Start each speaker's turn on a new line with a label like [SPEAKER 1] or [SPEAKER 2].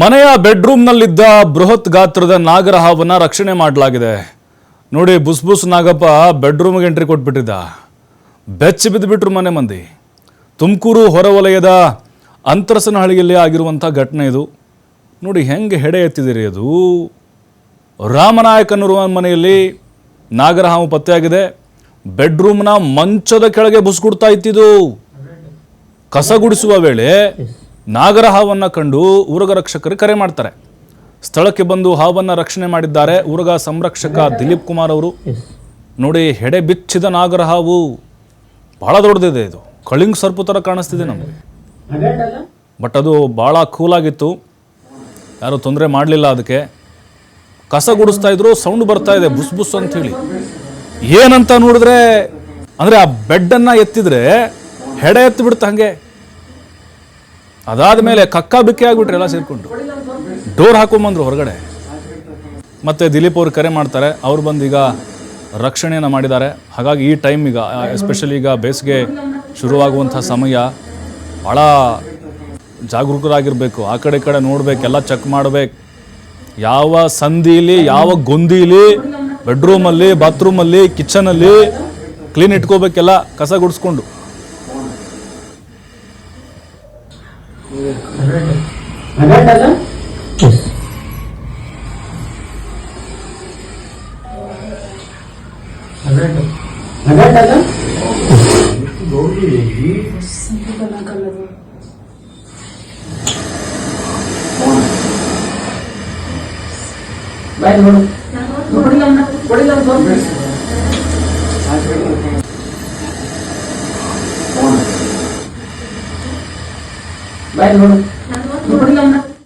[SPEAKER 1] ಮನೆಯ ಬೆಡ್ರೂಮ್ನಲ್ಲಿದ್ದ ಬೃಹತ್ ಗಾತ್ರದ ನಾಗರಹಾವನ್ನ ರಕ್ಷಣೆ ಮಾಡಲಾಗಿದೆ. ನೋಡಿ, ಬುಸ್ ನಾಗಪ್ಪ ಬೆಡ್ರೂಮ್ಗೆ ಎಂಟ್ರಿ ಕೊಟ್ಬಿಟ್ಟಿದ್ದ. ಬೆಚ್ಚಿ ಬಿದ್ದುಬಿಟ್ರು ಮನೆ ಮಂದಿ. ತುಮಕೂರು ಹೊರವಲಯದ ಅಂತರಸನಹಳ್ಳಿಯಲ್ಲಿ ಆಗಿರುವಂಥ ಘಟನೆ ಇದು. ನೋಡಿ ಹೆಂಗೆ ಹೆಡೆ ಎತ್ತಿದಿರಿ. ಅದು ರಾಮನಾಯಕನೂರು ಮನೆಯಲ್ಲಿ ನಾಗರಹಾವು ಪತ್ತೆಯಾಗಿದೆ. ಬೆಡ್ರೂಮ್ನ ಮಂಚದ ಕೆಳಗೆ ಬುಸ್ಗುಡ್ತಾ ಇತ್ತಿದ್ದು. ಕಸ ಗುಡಿಸುವ ವೇಳೆ ನಾಗರಹಾವನ್ನು ಕಂಡು ಊರಗ ರಕ್ಷಕರು ಕರೆ ಮಾಡ್ತಾರೆ. ಸ್ಥಳಕ್ಕೆ ಬಂದು ಹಾವನ್ನು ರಕ್ಷಣೆ ಮಾಡಿದ್ದಾರೆ ಊರಗ ಸಂರಕ್ಷಕ ದಿಲೀಪ್ ಕುಮಾರ್ ಅವರು. ನೋಡಿ, ಹೆಡೆ ಬಿಚ್ಚಿದ ನಾಗರಹಾವು ಬಹಳ ದೊಡ್ಡದಿದೆ. ಇದು ಕಳಿಂಗ್ ಸರ್ಪು ಥರ ಕಾಣಿಸ್ತಿದೆ ನಮಗೆ. ಬಟ್ ಅದು ಭಾಳ ಕೂಲಾಗಿತ್ತು, ಯಾರೂ ತೊಂದರೆ ಮಾಡಲಿಲ್ಲ. ಅದಕ್ಕೆ ಕಸ ಗುಡಿಸ್ತಾ ಇದ್ರು, ಸೌಂಡ್ ಬರ್ತಾ ಇದೆ ಬುಸ್ ಬುಸ್ ಅಂಥೇಳಿ. ಏನಂತ ನೋಡಿದ್ರೆ, ಅಂದರೆ ಆ ಬೆಡ್ಡನ್ನು ಎತ್ತಿದ್ರೆ ಹೆಡೆ ಎತ್ತಿ ಬಿಡುತ್ತೆ ಹಾಗೆ. ಅದಾದ ಮೇಲೆ ಕಕ್ಕ ಬಿಕ್ಕಿ ಆಗಿಬಿಟ್ರೆ ಎಲ್ಲ ಸೇರಿಕೊಂಡು ಡೋರ್ ಹಾಕೊಂಬಂದ್ರು ಹೊರಗಡೆ. ಮತ್ತೆ ದಿಲೀಪ್ ಅವ್ರು ಕರೆ ಮಾಡ್ತಾರೆ. ಅವ್ರು ಬಂದು ಈಗ ರಕ್ಷಣೆಯನ್ನು ಮಾಡಿದ್ದಾರೆ. ಹಾಗಾಗಿ ಈ ಟೈಮ್ ಈಗ ಎಸ್ಪೆಷಲಿ ಈಗ ಬೇಸಿಗೆ ಶುರುವಾಗುವಂಥ ಸಮಯ, ಭಾಳ ಜಾಗರೂಕರಾಗಿರಬೇಕು. ಆ ಕಡೆ ಈ ಕಡೆ ನೋಡ್ಬೇಕು, ಎಲ್ಲ ಚೆಕ್ ಮಾಡಬೇಕು. ಯಾವ ಸಂದಿಲಿ ಯಾವ ಗೊಂದಿಲಿ ಬೆಡ್ರೂಮಲ್ಲಿ ಬಾತ್ರೂಮಲ್ಲಿ ಕಿಚನಲ್ಲಿ ಕ್ಲೀನ್ ಇಟ್ಕೋಬೇಕೆಲ್ಲ, ಕಸ ಗುಡಿಸ್ಕೊಂಡು.
[SPEAKER 2] Bye,